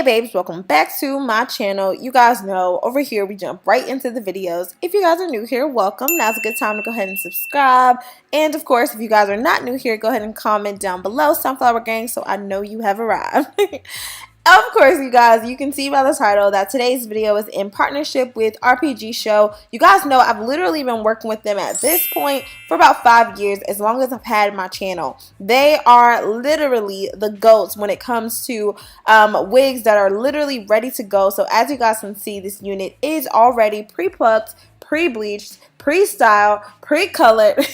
babes, welcome back to my channel. You guys know over here we jump right into the videos. If you guys are new here, welcome. Now's a good time to go ahead and subscribe. And of course, if you guys are not new here, go ahead and comment down below, Sunflower Gang, so I know you have arrived. Of course, you guys, you can see by the title that today's video is in partnership with Rpgshow. You guys know I've literally been working with them at this point for about 5 years, as long as I've had my channel. They are literally the GOATs when it comes to wigs that are literally ready to go. So as you guys can see, this unit is already pre-plucked, pre-bleached, pre-styled, pre-colored.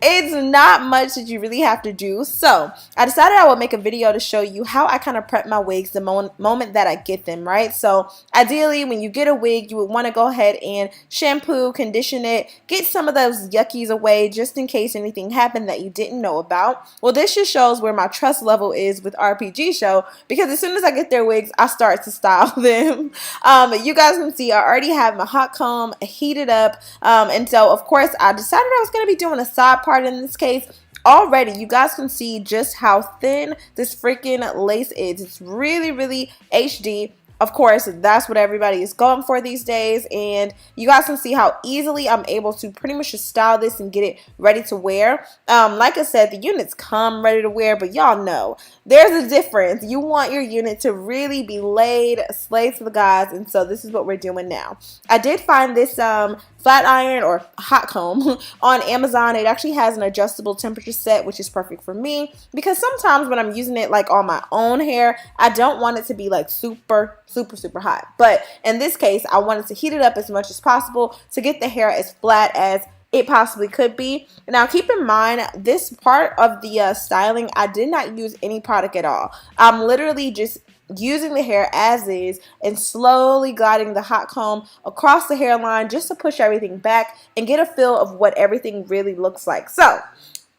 It's not much that you really have to do. So I decided I would make a video to show you how I kind of prep my wigs the moment that I get them, right? So ideally, when you get a wig, you would want to go ahead and shampoo, condition it, get some of those yuckies away just in case anything happened that you didn't know about. Well, this just shows where my trust level is with Rpgshow, because as soon as I get their wigs, I start to style them. You guys can see I already have my hot comb heated up, and so of course I decided I was going to be doing a side part in this case. Already you guys can see just how thin this freaking lace is. It's really HD. Of course, that's what everybody is going for these days, and you guys can see how easily I'm able to pretty much just style this and get it ready to wear. Like I said, the units come ready to wear, but y'all know there's a difference. You want your unit to really be slayed to the guys, and so this is what we're doing now. I did find this flat iron or hot comb on Amazon. It actually has an adjustable temperature set, which is perfect for me, because sometimes when I'm using it like on my own hair, I don't want it to be like super hot. But in this case, I wanted to heat it up as much as possible to get the hair as flat as it possibly could be. Now keep in mind, this part of the styling, I did not use any product at all. I'm literally just using the hair as is and slowly gliding the hot comb across the hairline just to push everything back and get a feel of what everything really looks like. So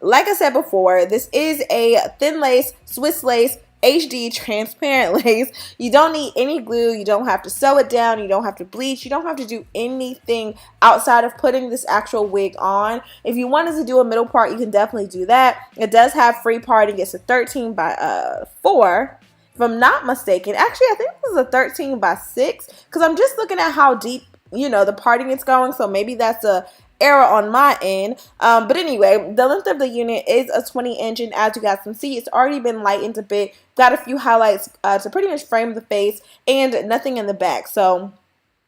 like I said before, this is a thin lace, Swiss lace, HD transparent lace. You don't need any glue. You don't have to sew it down. You don't have to bleach. You don't have to do anything outside of putting this actual wig on. If you wanted to do a middle part, you can definitely do that. It does have free parting. It's a 13 by 4. If I'm not mistaken. Actually, I think this is a 13 by 6, because I'm just looking at how deep, you know, the parting is going. So maybe that's a error on my end. But anyway, the length of the unit is a 20-inch, and as you guys can see, it's already been lightened a bit. Got a few highlights to pretty much frame the face, and nothing in the back. So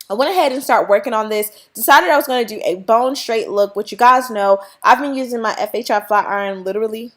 I went ahead and started working on this. Decided I was going to do a bone straight look, which you guys know I've been using my FHI flat iron literally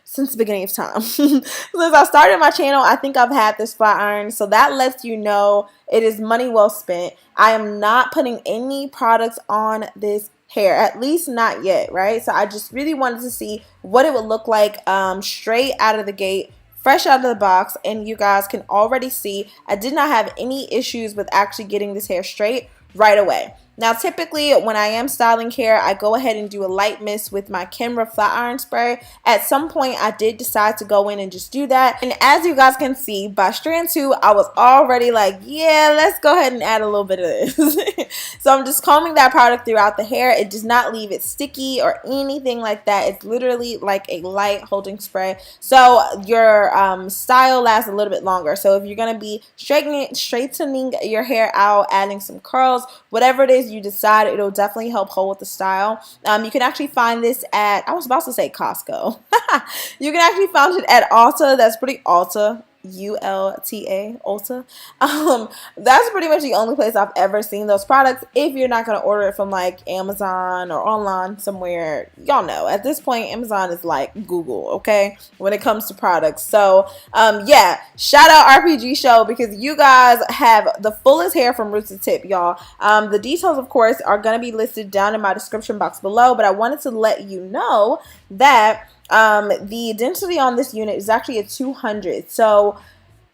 since the beginning of time. Since I started my channel, I think I've had this flat iron, so that lets you know it is money well spent. I am not putting any products on this hair, at least not yet, right? So I just really wanted to see what it would look like straight out of the gate, fresh out of the box, and you guys can already see I did not have any issues with actually getting this hair straight right away. Now typically when I am styling hair, I go ahead and do a light mist with my Kenra flat iron spray. At some point I did decide to go in and just do that, and as you guys can see, by strand 2 I was already like, yeah, let's go ahead and add a little bit of this. So I'm just combing that product throughout the hair. It does not leave it sticky or anything like that. It's literally like a light holding spray, so your style lasts a little bit longer. So if you're going to be straightening your hair out, adding some curls, whatever it is you decide, it'll definitely help hold with the style. You can actually find this at, I was about to say Costco. You can actually find it at Ulta. That's pretty Ulta. ULTA, Ulta. That's pretty much the only place I've ever seen those products. If you're not going to order it from like Amazon or online somewhere, y'all know at this point Amazon is like Google, okay, when it comes to products. So yeah, shout out Rpgshow, because you guys have the fullest hair from root to tip, y'all. The details of course are going to be listed down in my description box below, but I wanted to let you know that the density on this unit is actually a 200. So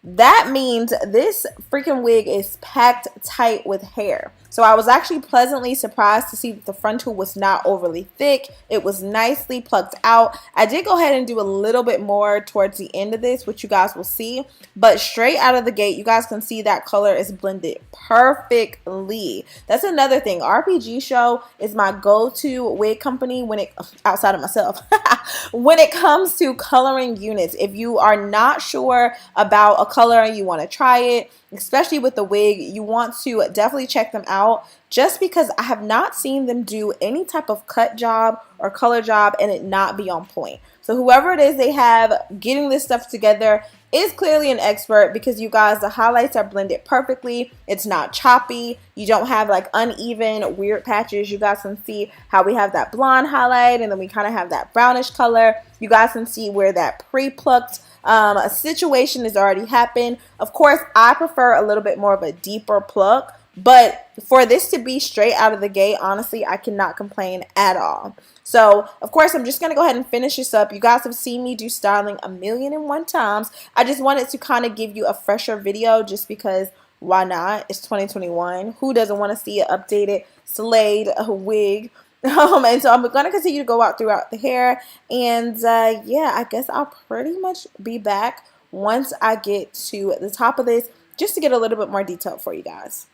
that means this freaking wig is packed tight with hair. So I was actually pleasantly surprised to see that the frontal was not overly thick. It was nicely plucked out. I did go ahead and do a little bit more towards the end of this, which you guys will see. But straight out of the gate, you guys can see that color is blended perfectly. That's another thing. Rpgshow is my go-to wig company when it, outside of myself, when it comes to coloring units. If you are not sure about a color and you want to try it, especially with the wig, you want to definitely check them out, just because I have not seen them do any type of cut job or color job and it not be on point. So whoever it is they have getting this stuff together is clearly an expert, because you guys, the highlights are blended perfectly. It's not choppy. You don't have like uneven weird patches. You guys can see how we have that blonde highlight and then we kind of have that brownish color. You guys can see where that pre-plucked a situation has already happened. Of course, I prefer a little bit more of a deeper pluck, but for this to be straight out of the gate, honestly, I cannot complain at all. So, of course, I'm just going to go ahead and finish this up. You guys have seen me do styling 1,000,001 times. I just wanted to kind of give you a fresher video just because why not? It's 2021. Who doesn't want to see an updated slayed wig? And so I'm going to continue to go out throughout the hair. And yeah, I guess I'll pretty much be back once I get to the top of this, just to get a little bit more detail for you guys.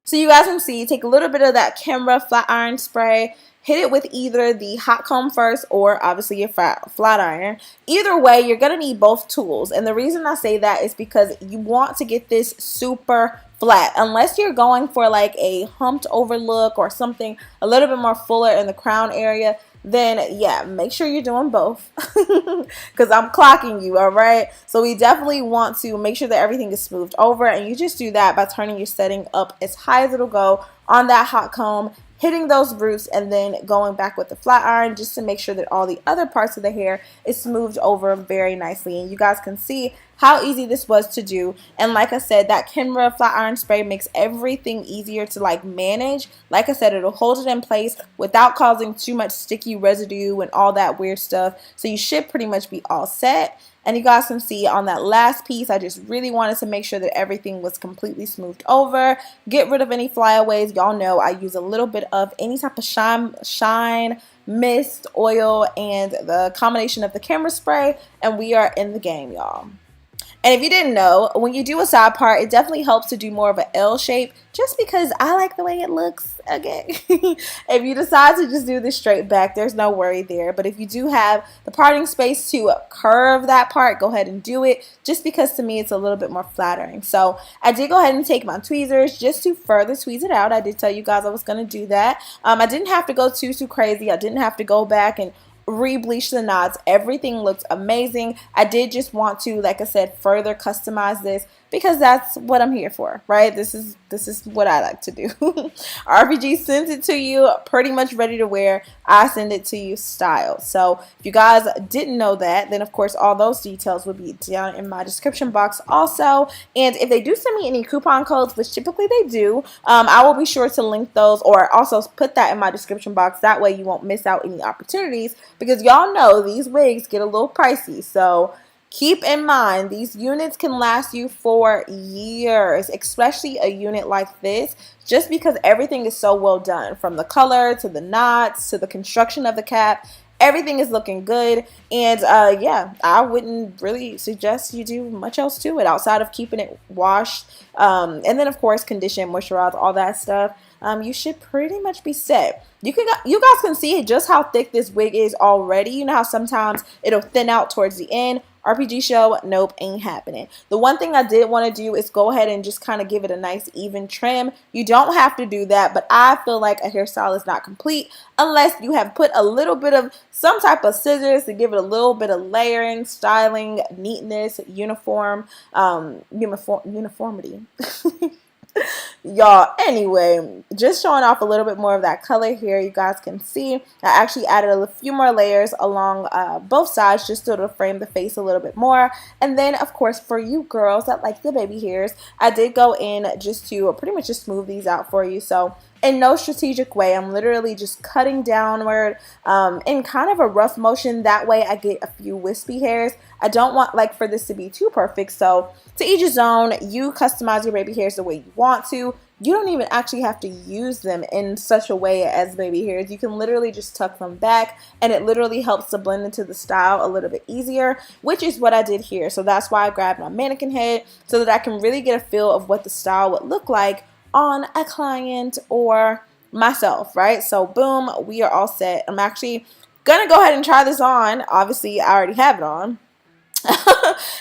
So you guys can see, take a little bit of that camera flat iron spray, hit it with either the hot comb first or obviously your flat iron. Either way, you're going to need both tools. And the reason I say that is because you want to get this super flat. Unless you're going for like a humped over look or something a little bit more fuller in the crown area, then yeah, make sure you're doing both because I'm clocking you, all right? So we definitely want to make sure that everything is smoothed over, and you just do that by turning your setting up as high as it'll go on that hot comb hitting those roots and then going back with the flat iron just to make sure that all the other parts of the hair is smoothed over very nicely. And you guys can see how easy this was to do. And like I said, that Kenra flat iron spray makes everything easier to like manage. Like I said, it'll hold it in place without causing too much sticky residue and all that weird stuff. So you should pretty much be all set. And you guys can see on that last piece, I just really wanted to make sure that everything was completely smoothed over. Get rid of any flyaways. Y'all know I use a little bit of any type of shine, mist, oil, and the combination of the camera spray. And we are in the game, y'all. And if you didn't know, when you do a side part, it definitely helps to do more of an L shape just because I like the way it looks. Okay. If you decide to just do this straight back, there's no worry there. But if you do have the parting space to curve that part, go ahead and do it just because to me it's a little bit more flattering. So I did go ahead and take my tweezers just to further tweeze it out. I did tell you guys I was going to do that. I didn't have to go too crazy. I didn't have to go back and re-bleach the knots. Everything looks amazing. I did just want to, like I said, further customize this because that's what I'm here for, right? This is what I like to do. RPG sends it to you pretty much ready to wear. I send it to you styled. So if you guys didn't know that, then of course all those details will be down in my description box also. And if they do send me any coupon codes, which typically they do, I will be sure to link those or also put that in my description box. That way you won't miss out any opportunities because y'all know these wigs get a little pricey. So keep in mind, these units can last you for years, especially a unit like this, just because everything is so well done, from the color to the knots to the construction of the cap. Everything is looking good, and yeah, I wouldn't really suggest you do much else to it outside of keeping it washed, and then of course condition, moisturize, all that stuff. You should pretty much be set. You guys can see just how thick this wig is already. You know how sometimes it'll thin out towards the end. RPG show, nope, ain't happening. The one thing I did want to do is go ahead and just kind of give it a nice even trim. You don't have to do that, but I feel like a hairstyle is not complete unless you have put a little bit of some type of scissors to give it a little bit of layering, styling, neatness, uniformity. Y'all, anyway, just showing off a little bit more of that color here. You guys can see I actually added a few more layers along both sides just so to frame the face a little bit more. And then of course for you girls that like the baby hairs, I did go in just to pretty much just smooth these out for you. So in no strategic way, I'm literally just cutting downward in kind of a rough motion. That way I get a few wispy hairs. I don't want like for this to be too perfect. So to each his own, you customize your baby hairs the way you want to. You don't even actually have to use them in such a way as baby hairs. You can literally just tuck them back and it literally helps to blend into the style a little bit easier, which is what I did here. So that's why I grabbed my mannequin head so that I can really get a feel of what the style would look like on a client or myself, right? So boom, we are all set. I'm actually gonna go ahead and try this on. Obviously I already have it on.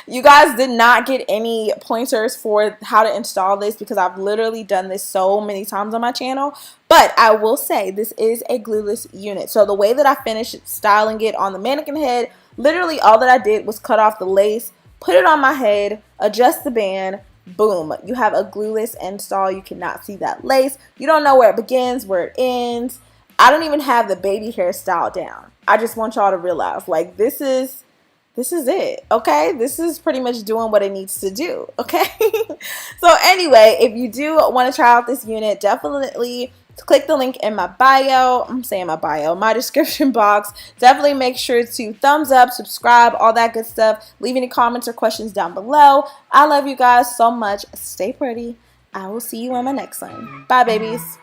You guys did not get any pointers for how to install this because I've literally done this so many times on my channel. But I will say this is a glueless unit. So the way that I finished styling it on the mannequin head, literally all that I did was cut off the lace, put it on my head, adjust the band, boom, you have a glueless install. You cannot see that lace. You don't know where it begins, where it ends. I don't even have the baby hair style down. I just want y'all to realize, like, this is it, okay? This is pretty much doing what it needs to do, okay? So anyway, if you do want to try out this unit, definitely click the link in my bio. I'm saying my bio, my description box. Definitely make sure to thumbs up, subscribe, all that good stuff. Leave any comments or questions down below. I love you guys so much. Stay pretty. I will see you on my next one. Bye, babies.